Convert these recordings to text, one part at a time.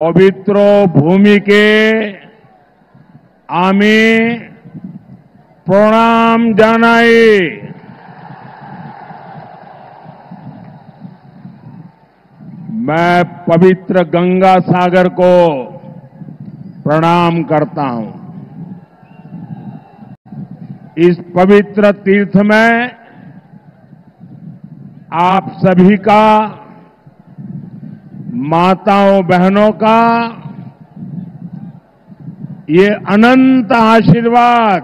पवित्र भूमि के आमी प्रणाम जानाई। मैं पवित्र गंगा सागर को प्रणाम करता हूं। इस पवित्र तीर्थ में आप सभी का, माताओं बहनों का ये अनंत आशीर्वाद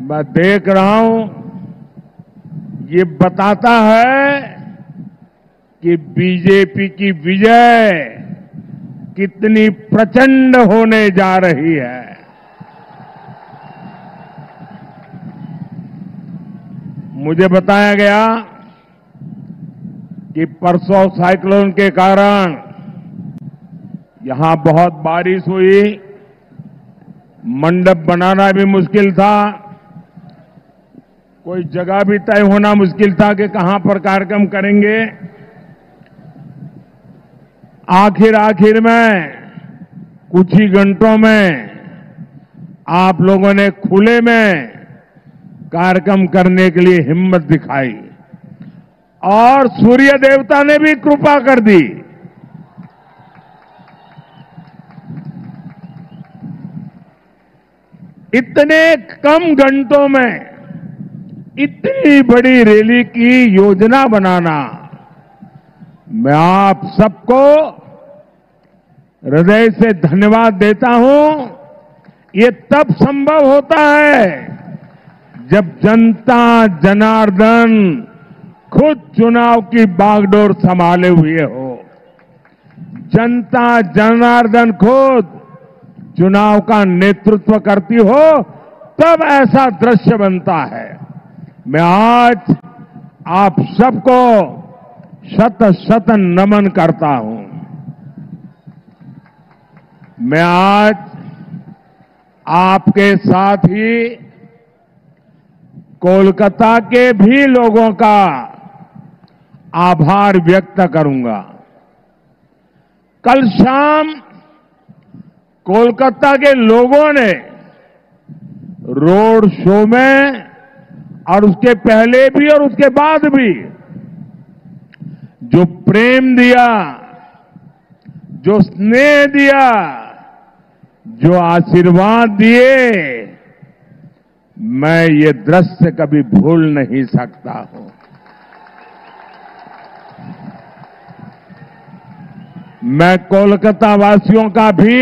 मैं देख रहा हूं। ये बताता है कि बीजेपी की विजय कितनी प्रचंड होने जा रही है। मुझे बताया गया कि परसों साइक्लोन के कारण यहां बहुत बारिश हुई, मंडप बनाना भी मुश्किल था, कोई जगह भी तय होना मुश्किल था कि कहां पर कार्यक्रम करेंगे। आखिर में कुछ ही घंटों में आप लोगों ने खुले में कार्यक्रम करने के लिए हिम्मत दिखाई और सूर्य देवता ने भी कृपा कर दी। इतने कम घंटों में इतनी बड़ी रैली की योजना बनाना, मैं आप सबको हृदय से धन्यवाद देता हूं। ये तब संभव होता है जब जनता जनार्दन खुद चुनाव की बागडोर संभाले हुए हो। जनता जनार्दन खुद चुनाव का नेतृत्व करती हो, तब ऐसा दृश्य बनता है। मैं आज आप सबको शत शत नमन करता हूं। मैं आज आपके साथ ही कोलकाता के भी लोगों का आभार व्यक्त करूंगा। कल शाम कोलकाता के लोगों ने रोड शो में और उसके पहले भी और उसके बाद भी जो प्रेम दिया, जो स्नेह दिया, जो आशीर्वाद दिए, मैं ये दृश्य कभी भूल नहीं सकता हूं। मैं कोलकाता वासियों का भी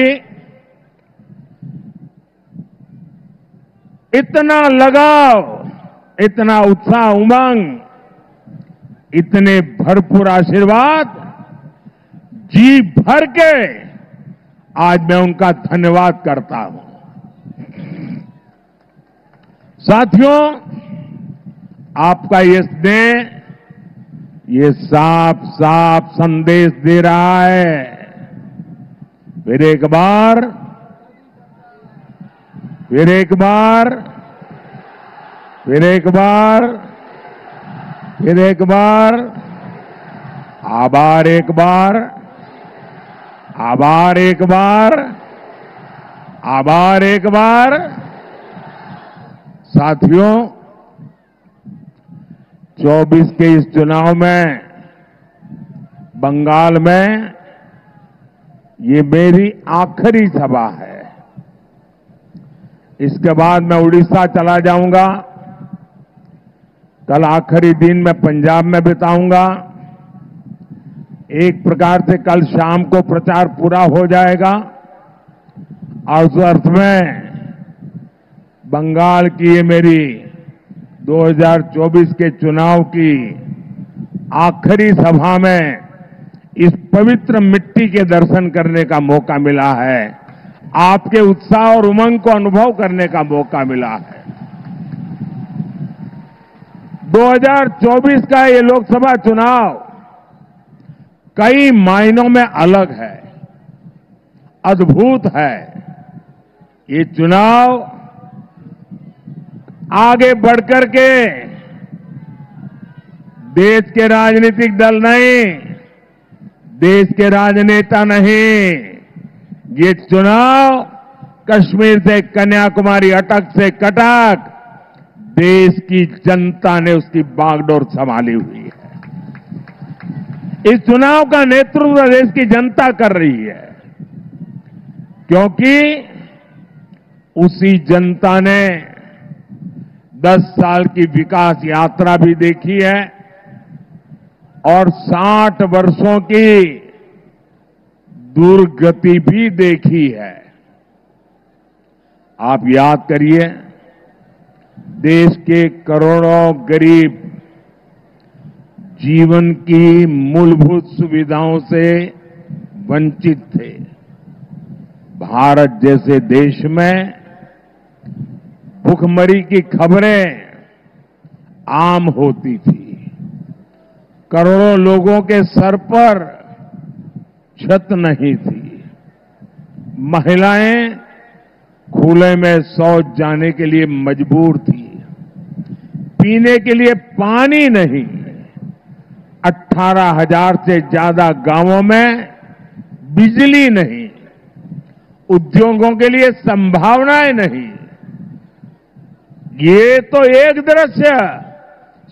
इतना लगाव, इतना उत्साह, उमंग, इतने भरपूर आशीर्वाद जी भर के आज मैं उनका धन्यवाद करता हूं। साथियों, आपका ये स्नेह, ये साफ साफ संदेश दे रहा है। फिर एक बार फिर एक बार फिर एक बार फिर एक बार आभार, एक बार आभार, एक बार आभार, एक बार। साथियों, 24 के इस चुनाव में बंगाल में ये मेरी आखिरी सभा है। इसके बाद मैं उड़ीसा चला जाऊंगा। कल आखिरी दिन मैं पंजाब में बिताऊंगा। एक प्रकार से कल शाम को प्रचार पूरा हो जाएगा और उस अर्थ में बंगाल की ये मेरी 2024 के चुनाव की आखिरी सभा में इस पवित्र मिट्टी के दर्शन करने का मौका मिला है। आपके उत्साह और उमंग को अनुभव करने का मौका मिला है। 2024 का ये लोकसभा चुनाव कई मायनों में अलग है, अद्भुत है। ये चुनाव आगे बढ़कर के देश के राजनीतिक दल नहीं, देश के राजनेता नहीं, ये चुनाव कश्मीर से कन्याकुमारी, अटक से कटक, देश की जनता ने उसकी बागडोर संभाली हुई है। इस चुनाव का नेतृत्व देश की जनता कर रही है, क्योंकि उसी जनता ने 10 साल की विकास यात्रा भी देखी है और 60 वर्षों की दुर्गति भी देखी है। आप याद करिए, देश के करोड़ों गरीब जीवन की मूलभूत सुविधाओं से वंचित थे। भारत जैसे देश में भुखमरी की खबरें आम होती थी। करोड़ों लोगों के सर पर छत नहीं थी। महिलाएं खुले में शौच जाने के लिए मजबूर थी। पीने के लिए पानी नहीं। 18,000 से ज्यादा गांवों में बिजली नहीं। उद्योगों के लिए संभावनाएं नहीं। ये तो एक दृश्य।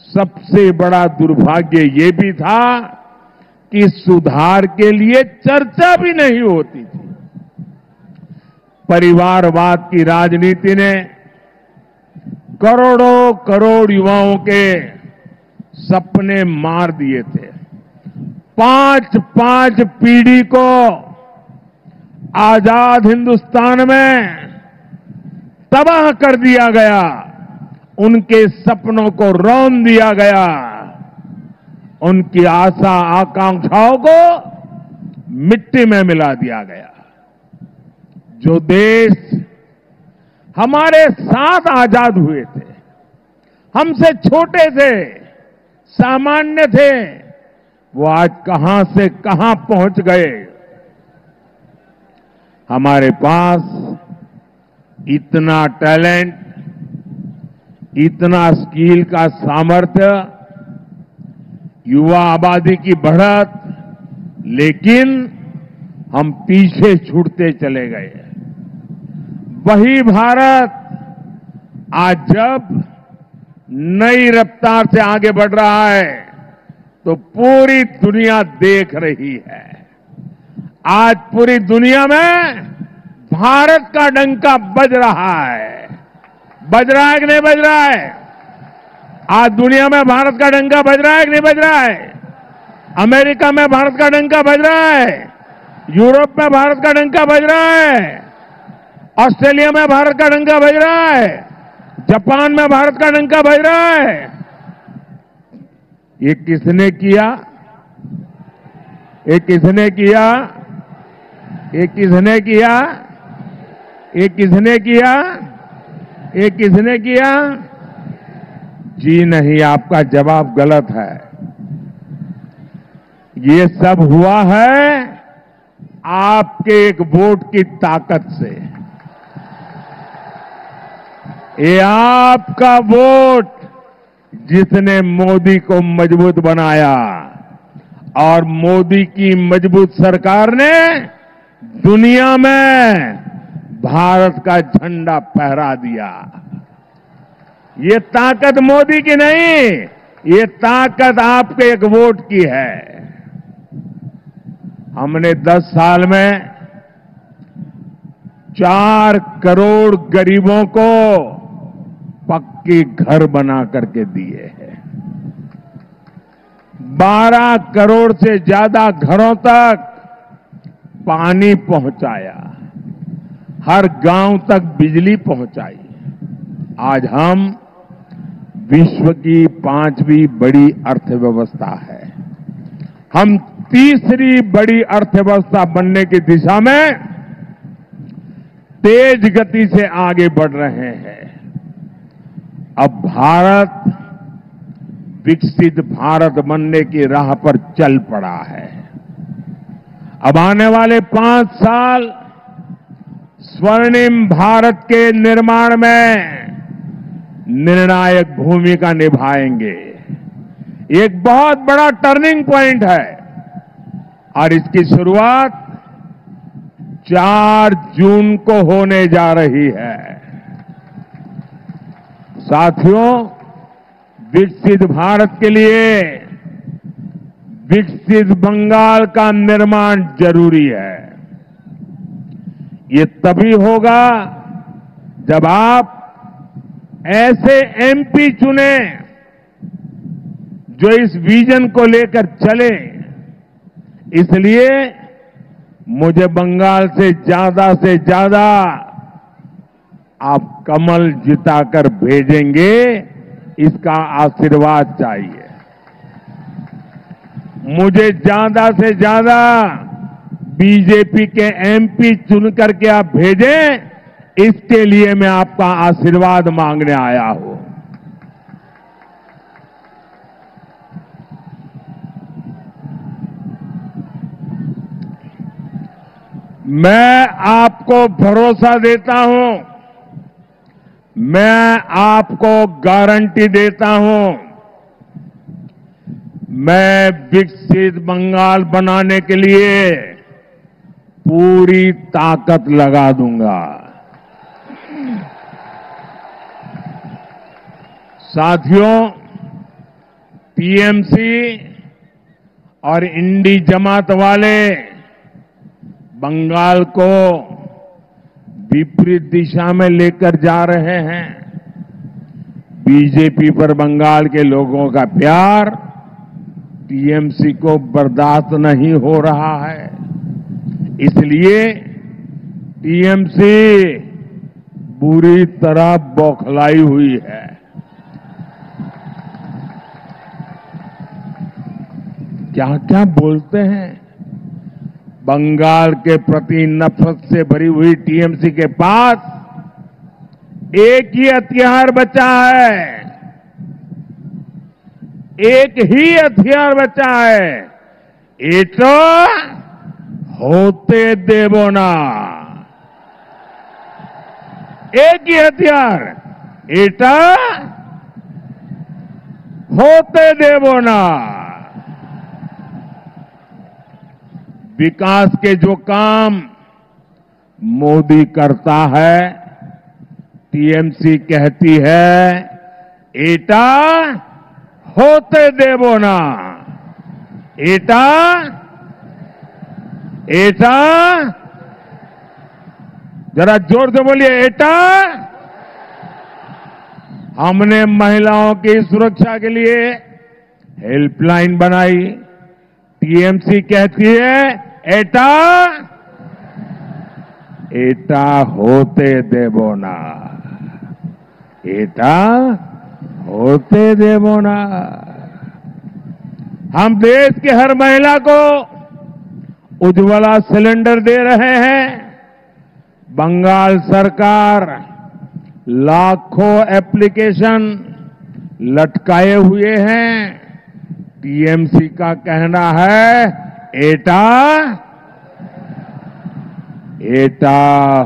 सबसे बड़ा दुर्भाग्य ये भी था कि सुधार के लिए चर्चा भी नहीं होती थी। परिवारवाद की राजनीति ने करोड़ों करोड़ युवाओं के सपने मार दिए थे। 5-5 पीढ़ी को आजाद हिंदुस्तान में तबाह कर दिया गया। उनके सपनों को रौंद दिया गया। उनकी आशा आकांक्षाओं को मिट्टी में मिला दिया गया। जो देश हमारे साथ आजाद हुए थे, हमसे छोटे थे, सामान्य थे, वो आज कहां से कहां पहुंच गए। हमारे पास इतना टैलेंट, इतना स्किल का सामर्थ्य, युवा आबादी की बढ़त, लेकिन हम पीछे छूटते चले गए। वही भारत आज जब नई रफ्तार से आगे बढ़ रहा है तो पूरी दुनिया देख रही है। आज पूरी दुनिया में भारत का डंका बज रहा है। बज रहा है कि नहीं बज रहा है? आज दुनिया में भारत का डंका बज रहा है कि नहीं बज रहा है? अमेरिका में भारत का डंका बज रहा है। यूरोप में भारत का डंका बज रहा है। ऑस्ट्रेलिया में भारत का डंका बज रहा है। जापान में भारत का डंका बज रहा है। ये किसने किया? ये किसने किया? ये किसने किया? ये किसने किया? ये किसने किया? जी नहीं, आपका जवाब गलत है। ये सब हुआ है आपके एक वोट की ताकत से। ये आपका वोट जिसने मोदी को मजबूत बनाया, और मोदी की मजबूत सरकार ने दुनिया में भारत का झंडा फहरा दिया। ये ताकत मोदी की नहीं, ये ताकत आपके एक वोट की है। हमने 10 साल में 4 करोड़ गरीबों को पक्के घर बना करके दिए हैं। 12 करोड़ से ज्यादा घरों तक पानी पहुंचाया। हर गांव तक बिजली पहुंचाई। आज हम विश्व की 5वीं बड़ी अर्थव्यवस्था है। हम तीसरी बड़ी अर्थव्यवस्था बनने की दिशा में तेज गति से आगे बढ़ रहे हैं। अब भारत विकसित भारत बनने की राह पर चल पड़ा है। अब आने वाले 5 साल स्वर्णिम भारत के निर्माण में निर्णायक भूमिका निभाएंगे। एक बहुत बड़ा टर्निंग पॉइंट है और इसकी शुरुआत 4 जून को होने जा रही है। साथियों, विकसित भारत के लिए विकसित बंगाल का निर्माण जरूरी है। ये तभी होगा जब आप ऐसे एमपी चुने जो इस विजन को लेकर चले। इसलिए मुझे बंगाल से ज्यादा आप कमल जिताकर भेजेंगे, इसका आशीर्वाद चाहिए। मुझे ज्यादा से ज्यादा बीजेपी के एमपी चुन करके आप भेजें, इसके लिए मैं आपका आशीर्वाद मांगने आया हूं। मैं आपको भरोसा देता हूं, मैं आपको गारंटी देता हूं, मैं विकसित बंगाल बनाने के लिए पूरी ताकत लगा दूंगा। साथियों, टीएमसी और इंडी जमात वाले बंगाल को विपरीत दिशा में लेकर जा रहे हैं। बीजेपी पर बंगाल के लोगों का प्यार टीएमसी को बर्दाश्त नहीं हो रहा है। इसलिए टीएमसी बुरी तरह बौखलाई हुई है। क्या क्या बोलते हैं। बंगाल के प्रति नफरत से भरी हुई टीएमसी के पास एक ही हथियार बचा है, एक ही हथियार बचा है, एटा होते देवो ना। एक ही हथियार, एटा होते देवो ना। विकास के जो काम मोदी करता है, टीएमसी कहती है एटा होते देवो ना। एटा एटा जरा जोर से बोलिए, एटा। हमने महिलाओं की सुरक्षा के लिए हेल्पलाइन बनाई। टीएमसी कहती है एटा एटा होते देवो ना। एटा होते देवो ना। हम देश की हर महिला को उज्ज्वला सिलेंडर दे रहे हैं। बंगाल सरकार लाखों एप्लीकेशन लटकाए हुए हैं। टीएमसी का कहना है एटा एटा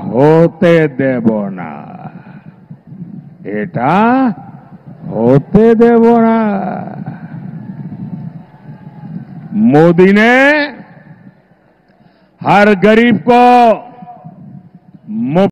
होते देवो ना। एटा होते देवो ना। मोदी ने हर गरीब को